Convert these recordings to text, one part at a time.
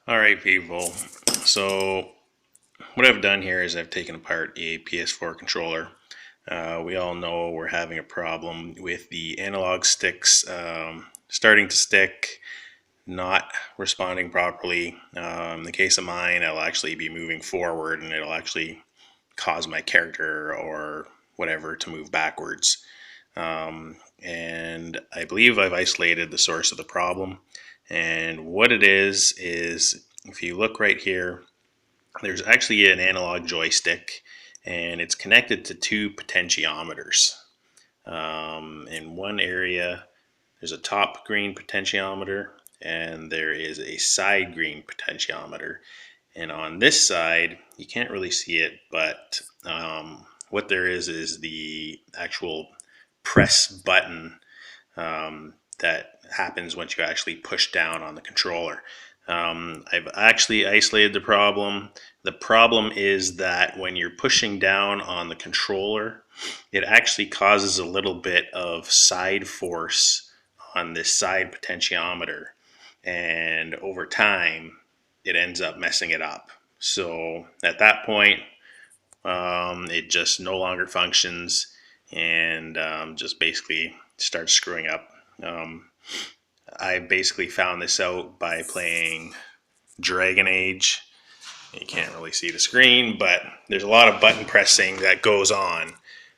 Alright people, so what I've done here is I've taken apart a PS4 controller. We all know we're having a problem with the analog sticks starting to stick, not responding properly. In the case of mine, I'll actually be moving forward and it'll actually cause my character or whatever to move backwards. And I believe I've isolated the source of the problem. And what it is if you look right here, there's actually an analog joystick and it's connected to two potentiometers. In one area, there's a top green potentiometer and there is a side green potentiometer. And on this side, you can't really see it, but what there is the actual press button that happens once you actually push down on the controller. I've actually isolated the problem. The problem is that when you're pushing down on the controller, it actually causes a little bit of side force on this side potentiometer. And over time, it ends up messing it up. So at that point, it just no longer functions and just basically starts screwing up. I basically found this out by playing Dragon Age. You can't really see the screen, but there's a lot of button pressing that goes on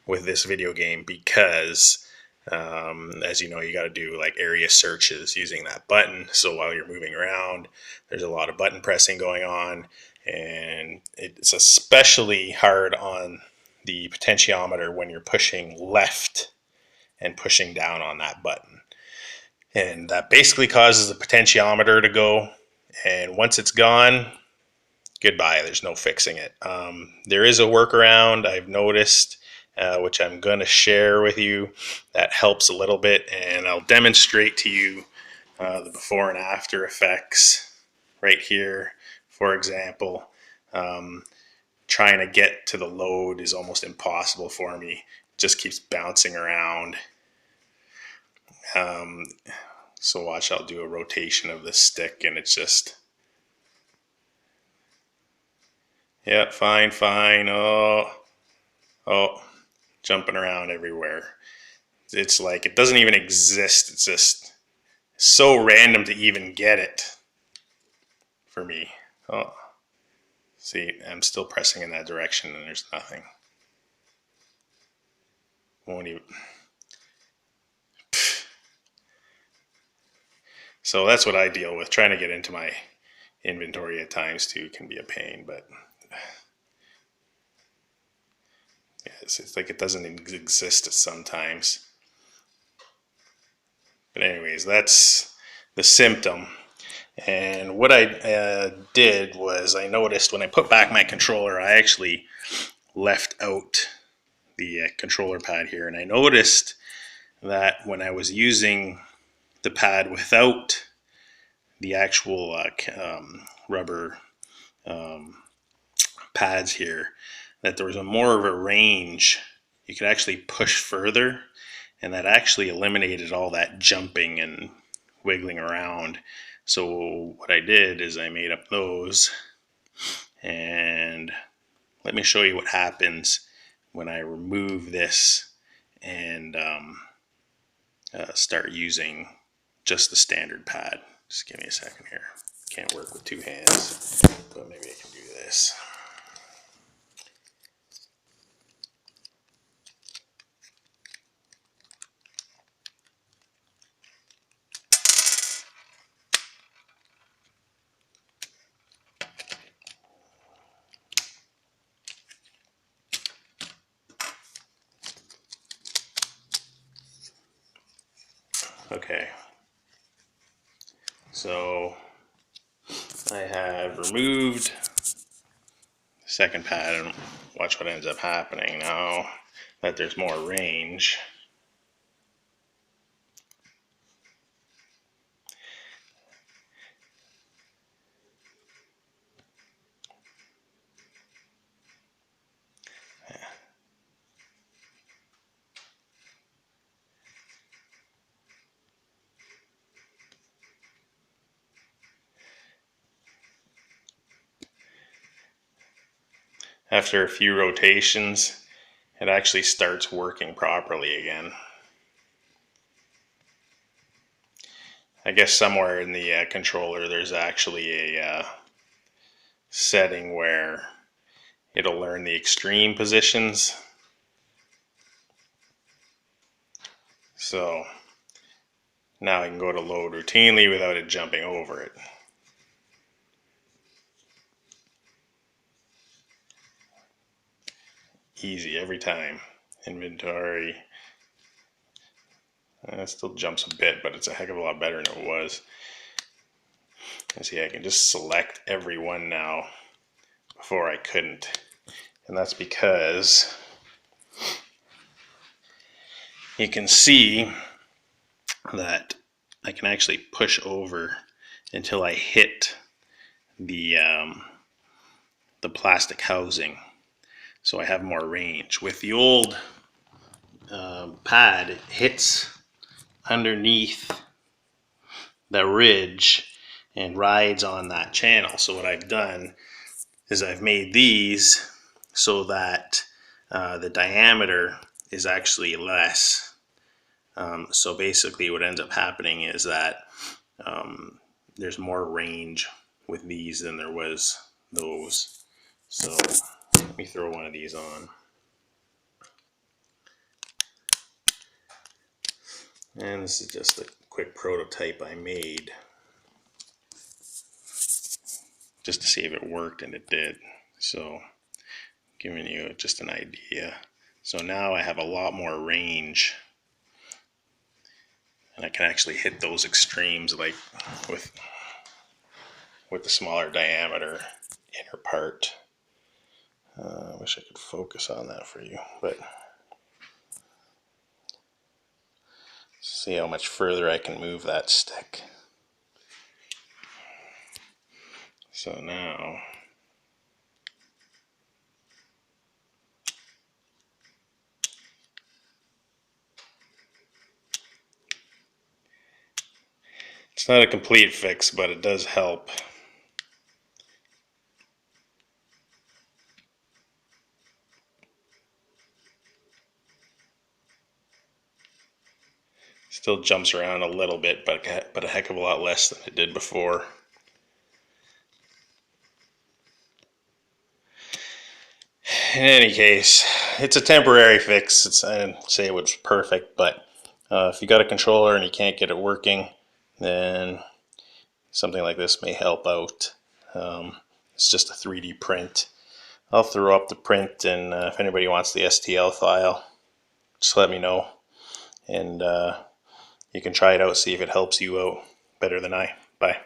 with this video game because, as you know, you got to do like area searches using that button. So while you're moving around, there's a lot of button pressing going on, and it's especially hard on the potentiometer when you're pushing left and pushing down on that button. And that basically causes the potentiometer to go. And once it's gone, goodbye. There's no fixing it. There is a workaround I've noticed, which I'm going to share with you, that helps a little bit. And I'll demonstrate to you the before and after effects right here. For example, trying to get to the load is almost impossible for me. It just keeps bouncing around. So watch, I'll do a rotation of this stick and it's just, yeah, fine. Oh, jumping around everywhere. It's like, it doesn't even exist. It's just so random to even get it for me. Oh, see, I'm still pressing in that direction and there's nothing. Won't even. So that's what I deal with. Trying to get into my inventory at times too can be a pain, but yeah, it's like it doesn't exist sometimes. But anyways, that's the symptom. And what I did was I noticed when I put back my controller, I actually left out the controller pad here. And I noticed that when I was using the pad without the actual rubber pads here, that there was more of a range. You could actually push further, and that actually eliminated all that jumping and wiggling around. So what I did is I made up those, and let me show you what happens when I remove this and start using just the standard pad. Just give me a second here. Can't work with two hands, but maybe I can do this. Okay, so I have removed the second pad and watch what ends up happening now that there's more range. after a few rotations, it actually starts working properly again. I guess somewhere in the controller there's actually a setting where it'll learn the extreme positions. So now I can go to load routinely without it jumping over it. Easy every time. Inventory. It still jumps a bit, but it's a heck of a lot better than it was. And see, I can just select every one now. Before I couldn't. And that's because you can see that I can actually push over until I hit the plastic housing, so I have more range. With the old pad, it hits underneath the ridge and rides on that channel. So what I've done is I've made these so that the diameter is actually less. So basically what ends up happening is that there's more range with these than there was those. So let me throw one of these on. And this is just a quick prototype I made just to see if it worked, and it did. So giving you just an idea. So now I have a lot more range, and I can actually hit those extremes like with the smaller diameter inner part. I wish I could focus on that for you, but see how much further I can move that stick. So now it's not a complete fix, but it does help. Still jumps around a little bit, but a heck of a lot less than it did before. In any case, it's a temporary fix. I didn't say it was perfect, but if you got a controller and you can't get it working, then something like this may help out. It's just a 3D print. I'll throw up the print, and if anybody wants the STL file, just let me know. And you can try it out, see if it helps you out better than I. Bye.